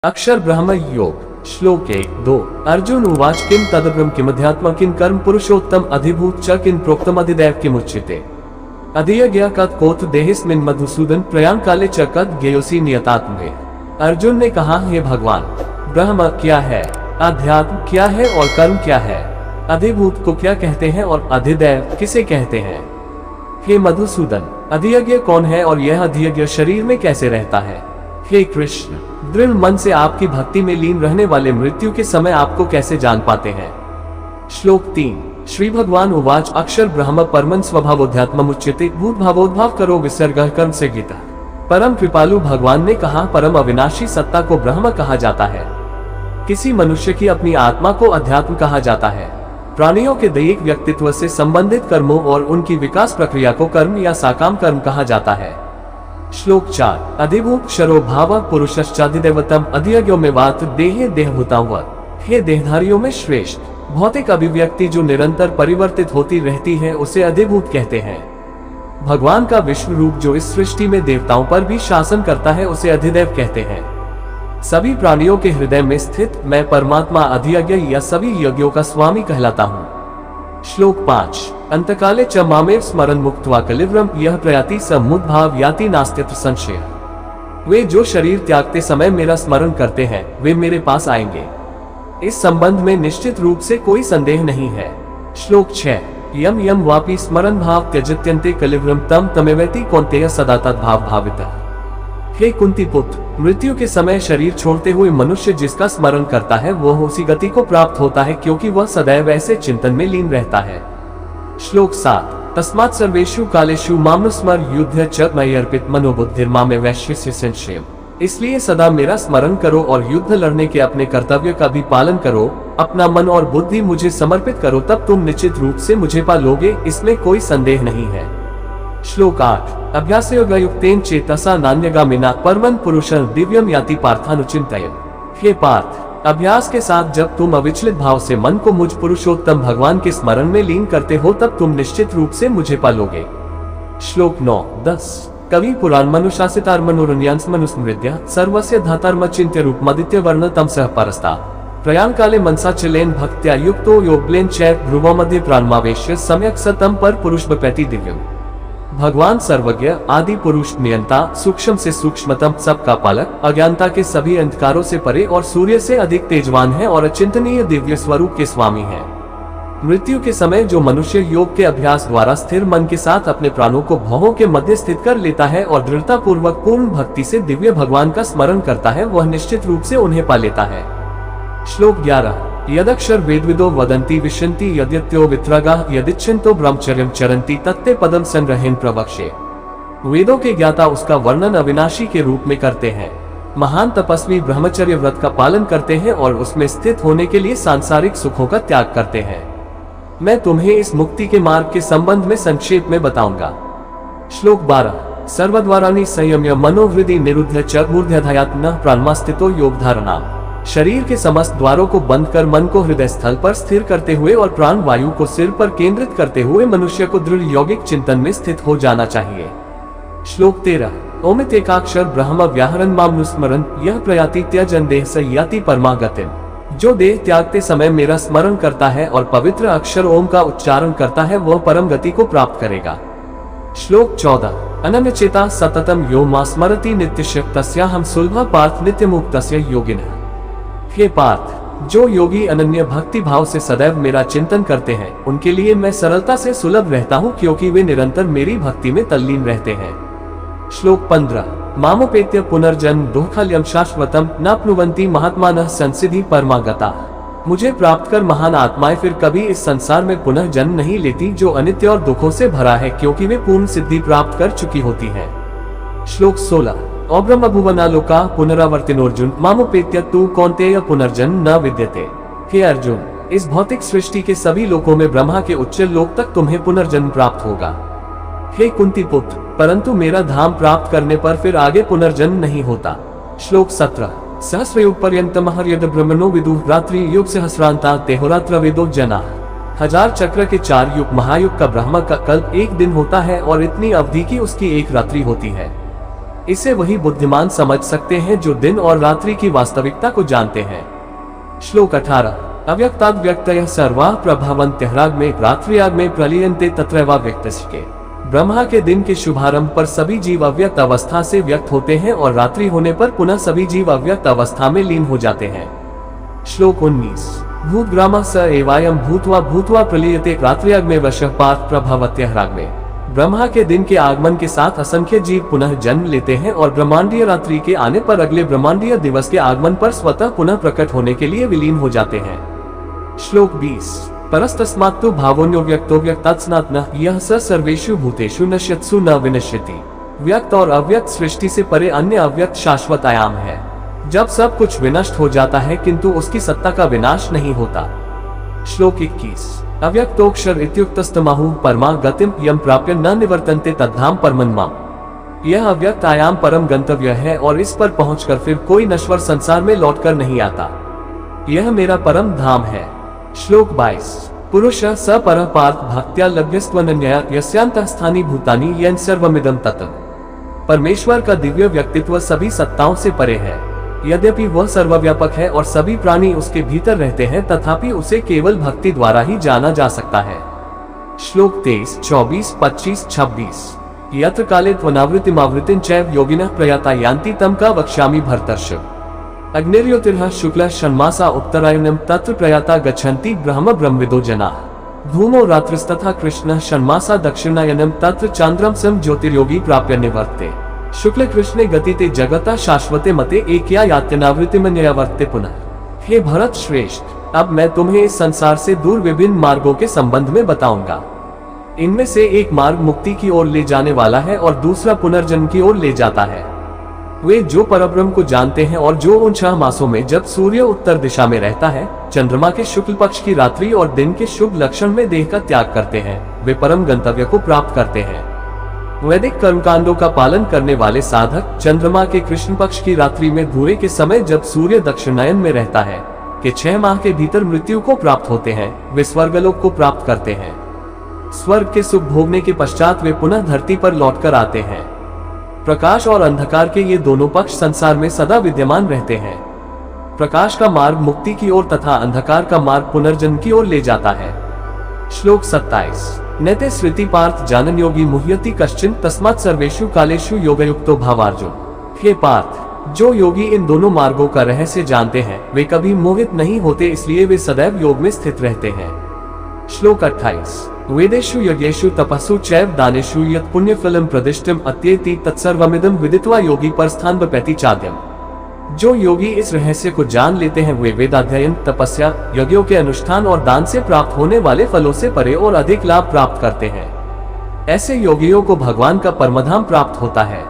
अक्षर ब्रह्म योग श्लोक 1-2 अर्जुन उवाच किम तदब्रह्म किमध्यात्म किम कर्म पुरुषोत्तम अधिभूत च किम प्रोक्तम अधिदैव किमुच्यते अधियज्ञ कत कोथ देहिस्मिन् मधुसूदन प्रयाण काले च कत ज्ञेयोसी नियतात्मे। अर्जुन ने कहा, हे भगवान, ब्रह्म क्या है, अध्यात्म क्या है और कर्म क्या है, अधिभूत को क्या कहते हैं और अधिदैव किसे कहते हैं। हे मधुसूदन, अधियज्ञ कौन है और यह अधियज्ञ शरीर में कैसे रहता है। हे कृष्ण, दृढ़ मन से आपकी भक्ति में लीन रहने वाले मृत्यु के समय आपको कैसे जान पाते हैं। श्लोक 3 श्री भगवान उवाच अक्षर ब्रह्म परमं स्वभावोध्यात्ममुच्यते भूत भावोद्भाव करो विसर्ग कर्म से गीता। परम कृपालु भगवान ने कहा, परम अविनाशी सत्ता को ब्रह्म कहा जाता है। किसी मनुष्य की अपनी आत्मा को अध्यात्म कहा जाता है। प्राणियों के दैहिक व्यक्तित्व से संबंधित कर्मों और उनकी विकास प्रक्रिया को कर्म या साकाम कर्म कहा जाता है। श्लोक 4 अधिभूत क्षरो भाव पुरुषश्चाधिदेवतम अधियज्ञो में वात देहे देहभूता हुआ। हे देहधारियों में श्रेष्ठ, भौतिक अभिव्यक्ति जो निरंतर परिवर्तित होती रहती है उसे अधिभूत कहते हैं। भगवान का विश्व रूप जो इस सृष्टि में देवताओं पर भी शासन करता है उसे अधिदैव कहते हैं। सभी प्राणियों के हृदय में स्थित मैं परमात्मा अधियज्ञ या सभी यज्ञों का स्वामी कहलाता हूँ। श्लोक 5 अंतकाले च मामेव स्मरण मुक्त्वा कलिव्रम यह प्रयाति समुद्भाव याति नास्त्यत्र संशय। वे जो शरीर त्यागते समय मेरा स्मरण करते हैं वे मेरे पास आएंगे, इस संबंध में निश्चित रूप से कोई संदेह नहीं है। श्लोक 6 यम यम वापि स्मरण भाव त्यजत्यन्ते कलिव्रम तम तमेवैति कौन्तेय सदा तद्भाव भावितः। हे कुंती पुत्र, मृत्यु के समय शरीर छोड़ते हुए मनुष्य जिसका स्मरण करता है वह उसी गति को प्राप्त होता है क्योंकि वह सदैव ऐसे चिंतन में लीन रहता है। श्लोक 7 तस्मात् सर्वेषु कालेषु मामनुस्मर युद्ध च मयि अर्पित मनोबुद्धिर्मामे वैश्यस्य संशयम्। इसलिए सदा मेरा स्मरण करो और युद्ध लड़ने के अपने कर्तव्य का भी पालन करो, अपना मन और बुद्धि मुझे समर्पित करो, तब तुम निश्चित रूप से मुझे पा लोगे, इसमें कोई संदेह नहीं है। श्लोक 8 अभ्यासयोगयुक्तेन चेतसा नान्यगामिना परमं पुरुषं दिव्यम याति पार्थानुचिन्तयन्। हे पार्थ, अभ्यास के साथ जब तुम अविचलित भाव से मन को मुझ पुरुषोत्तम भगवान के स्मरण में लीन करते हो तब तुम निश्चित रूप से मुझे पालोगे। श्लोक 9-10 कवि पुराण मनुशासितार मनोरण्यांस मनुस्मृत्य सर्वस्य धातार्मचिन्त्य रूपमदित्य वर्ण तमसः परस्ता प्रयाण काले मनसा चलेन भक्त्या युक्तो योगलेन चैव ध्रुव मध्य प्राणमावेश्य सम्यक सतम पर पुरुष बपैति दिव्यम। भगवान सर्वज्ञ आदि पुरुष नियंता सूक्ष्म से सूक्ष्मतम सबका पालक अज्ञानता के सभी अंधकारों से परे और सूर्य से अधिक तेजवान है और अचिंतनीय दिव्य स्वरूप के स्वामी है। मृत्यु के समय जो मनुष्य योग के अभ्यास द्वारा स्थिर मन के साथ अपने प्राणों को भौहों के मध्य स्थित कर लेता है और दृढ़ता पूर्वक पूर्ण भक्ति से दिव्य भगवान का स्मरण करता है वह निश्चित रूप से उन्हें पा लेता है। श्लोक 11 यदक्षर वेदविदो वदन्ति विशन्ति यद्यत्यो वित्रागाः यदिच्छन्तो ब्रह्मचर्यं चरन्ति तत्ते पदम संग्रहेन प्रवक्ष्ये। वेदों के ज्ञाता उसका वर्णन अविनाशी के रूप में करते हैं। महान तपस्वी ब्रह्मचर्य व्रत का पालन करते हैं और उसमें स्थित होने के लिए सांसारिक सुखों का त्याग करते हैं। मैं तुम्हें इस मुक्ति के मार्ग के संबंध में संक्षेप में बताऊंगा। श्लोक 12 सर्वद्वाराणि संयम्य मनोहृदि निरुद्ध च मूर्ध्याधायात् न प्राणमास्थितो योग धारणा। शरीर के समस्त द्वारों को बंद कर मन को हृदय स्थल पर स्थिर करते हुए और प्राण वायु को सिर पर केंद्रित करते हुए मनुष्य को दृढ़ यौगिक चिंतन में स्थित हो जाना चाहिए। श्लोक 13 ओमित एकाक्षर ब्रह्म व्याहरन् मामनुस्मरन् यह प्रयाति त्यजन् देह स याति परमागतिम्। जो देह त्यागते समय मेरा स्मरण करता है और पवित्र अक्षर ओम का उच्चारण करता है वह परम गति को प्राप्त करेगा। श्लोक 14 अनन्यचेता सततम यो मा स्मरति नित्यस्य तस्याहं सुलभः पार्थ नित्यमुक्तस्य योगिनः। हे पार्थ, जो योगी अनन्य भक्ति भाव से सदैव मेरा चिंतन करते हैं उनके लिए मैं सरलता से सुलभ रहता हूँ क्योंकि वे निरंतर मेरी भक्ति में तल्लीन रहते हैं। श्लोक 15 मामोपेत्य पुनर्जन्म दुःखल्यं शाश्वतम नाप्नुवन्ति महात्मानः संसिद्धि परमागता। मुझे प्राप्त कर महान आत्माएं फिर कभी इस संसार में पुनः जन्म नहीं लेती जो अनित्य और दुखों से भरा है क्योंकि वे पूर्ण सिद्धि प्राप्त कर चुकी होती है। श्लोक 16 अब्रह्म भुवनालोका पुनरावर्तिनोर्जुन मामोपेत्य तू कौन्तेय पुनर्जन्म न विद्यते। हे अर्जुन, इस भौतिक सृष्टि के सभी लोकों में ब्रह्मा के उच्च लोक तक तुम्हें पुनर्जन्म प्राप्त होगा। हे कुंती पुत्र, परंतु मेरा धाम प्राप्त करने पर फिर आगे पुनर्जन्म नहीं होता। श्लोक 17 सहस्रयुग पर्यंतम हर्यद ब्रह्मणो विदुः रात्रि युग सहस्रांता तेहोरात्र वेदो जना। 1000 चक्र के 4 युग महायुग का ब्रह्म का कल्प एक दिन होता है और इतनी अवधि की उसकी एक रात्रि होती है। इसे वही बुद्धिमान समझ सकते हैं जो दिन और रात्रि की वास्तविकता को जानते हैं। श्लोक 18 अव्यक्ताद्व्यक्तयः सर्वाः प्रभवन्त्यः राग्मे रात्र्याग्मे प्रलीयन्ते तत्रैवाव्यक्तस्य। ब्रह्मा के दिन के शुभारंभ पर सभी जीव अव्यक्त अवस्था से व्यक्त होते हैं और रात्रि होने पर पुनः सभी जीव अव्यक्त अवस्था में लीन हो जाते हैं। श्लोक 19 भूतग्रामः स एवायं भूत्वा भूत्वा प्रलीयते रात्र्याग्मे वशः पार्थ प्रभवत्यः राग्मे। ब्रह्मा के दिन के आगमन के साथ असंख्य जीव पुनः जन्म लेते हैं और ब्रह्मांडीय रात्रि के आने पर अगले ब्रह्मांडीय दिवस के आगमन पर स्वतः पुनः प्रकट होने के लिए विलीन हो जाते हैं। श्लोक 20 परस्तस्मात्तु भावोऽन्यो व्यक्तो व्यक्तात्स्नात्नः यः स सर्वेषु भूतेषु नश्यत्सु न विनश्यति। व्यक्त और अव्यक्त सृष्टि से परे अन्य अव्यक्त शाश्वत आयाम है। जब सब कुछ विनष्ट हो जाता है किंतु उसकी सत्ता का विनाश नहीं होता। श्लोक 21 अव्यक्तोक्षर इत्युक्तस्तमाहुः परमा गतिम यम प्राप्य न निवर्तन्ते तद्धाम परमन्माम। यह अव्यक्त आयाम परम गंतव्य है और इस पर पहुंचकर फिर कोई नश्वर संसार में लौटकर नहीं आता। यह मेरा परम धाम है। श्लोक 22 पुरुषः स परः पार्थ भक्त्या लभ्यस्त्वनन्यया यस्यान्तः स्थानि भूतानि येन सर्वमिदं तत्। परमेश्वर का दिव्य व्यक्तित्व सभी सत्ताओं से परे है। यद्यपि वह सर्वव्यापक है और सभी प्राणी उसके भीतर रहते हैं तथापि उसे केवल भक्ति द्वारा ही जाना जा सकता है। श्लोक 23 24 25 26 यत्र काले त्वनावृत्तिमावृत्तिं चैव योगिनः प्रयाता यान्ति तम का वक्ष्यामि भरतर्षभ। अग्निर्योतिर्ह शुक्ल षण्मासा उत्तरायणम तत्र प्रयाता गच्छन्ति ब्रह्म ब्रह्मविदो जनाः। धूमो रात्रिस्तथा कृष्ण षण्मासा दक्षिणायनम तत्र चांद्रम सम ज्योतिर्योगी प्राप्य निवर्ते। शुक्ल कृष्णे गतिते जगता शाश्वते मते एकया यात्यनावृत्तिमन्यया वर्ते पुनः। हे भरत श्रेष्ठ, अब मैं तुम्हें इस संसार से दूर विभिन्न मार्गों के संबंध में बताऊंगा। इनमें से एक मार्ग मुक्ति की ओर ले जाने वाला है और दूसरा पुनर्जन्म की ओर ले जाता है। वे जो परब्रह्म को जानते हैं और जो उन 6 मासों में जब सूर्य उत्तर दिशा में रहता है, चंद्रमा के शुक्ल पक्ष की रात्रि और दिन के शुभ लक्षण में देह का त्याग करते हैं, वे परम गंतव्य को प्राप्त करते हैं। वैदिक कर्मकांडों का पालन करने वाले साधक चंद्रमा के कृष्ण पक्ष की रात्रि में भूरे के समय जब सूर्य दक्षिणायन में रहता है के 6 माह के भीतर मृत्यु को प्राप्त होते हैं, वे स्वर्गलोक को प्राप्त करते हैं। स्वर्ग के सुख भोगने के पश्चात वे पुनः धरती पर लौटकर आते हैं। प्रकाश और अंधकार के ये दोनों पक्ष संसार में सदा विद्यमान रहते हैं। प्रकाश का मार्ग मुक्ति की ओर तथा अंधकार का मार्ग पुनर्जन्म की ओर ले जाता है। श्लोक 27 नैते श्रुति पार्थ जानन योगी मुह्यति कश्चिन तस्मात् सर्वेषु कालेषु योगयुक्तो भावार्जुन। हे पार्थ, जो योगी इन दोनों मार्गों का रहस्य जानते हैं वे कभी मोहित नहीं होते, इसलिए वे सदैव योग में स्थित रहते हैं। श्लोक 28 वेदेषु यज्ञेषु तपस्सु चैव दानेषु यत् पुण्यफलम प्रदिष्टम अत्येति तत्सर्वमिदं विदित्वा योगी परस्थान बपैति चाद्यम। जो योगी इस रहस्य को जान लेते हैं वे वेदाध्ययन, तपस्या, यज्ञों के अनुष्ठान और दान से प्राप्त होने वाले फलों से परे और अधिक लाभ प्राप्त करते हैं। ऐसे योगियों को भगवान का परमधाम प्राप्त होता है।